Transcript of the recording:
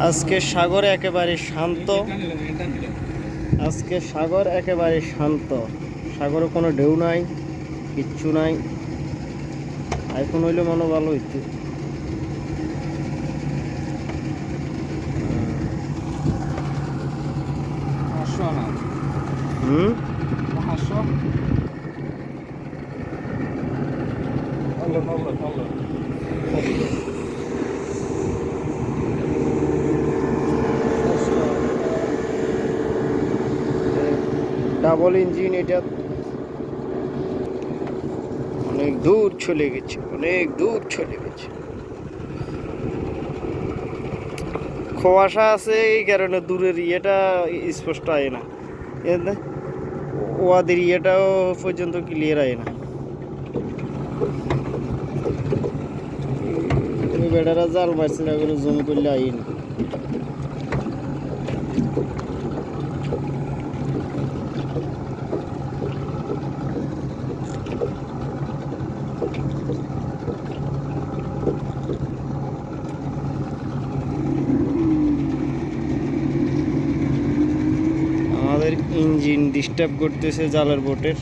আজকে সাগর একেবারে শান্ত। আজকে সাগর একেবারে শান্ত। সাগরে কোনো ঢেউ নাই, কিচ্ছু নাই। এখন হইলে মনে ভালো হইতো। হুম, ডাবল ইঞ্জিন, এটা অনেক দূর চলে গেছে, অনেক দূর চলে গেছে। কুয়াশা আছে এই কারণে দূরের ইয়েটা স্পষ্ট হয় না, ওয়াদের ইয়েটাও পর্যন্ত ক্লিয়ার হয় না। তুমি বেটারা জাল মারছে না, করে জুম করলে আই না। আমাদের ইঞ্জিন ডিস্টার্ব করতেছে জালের বোটের।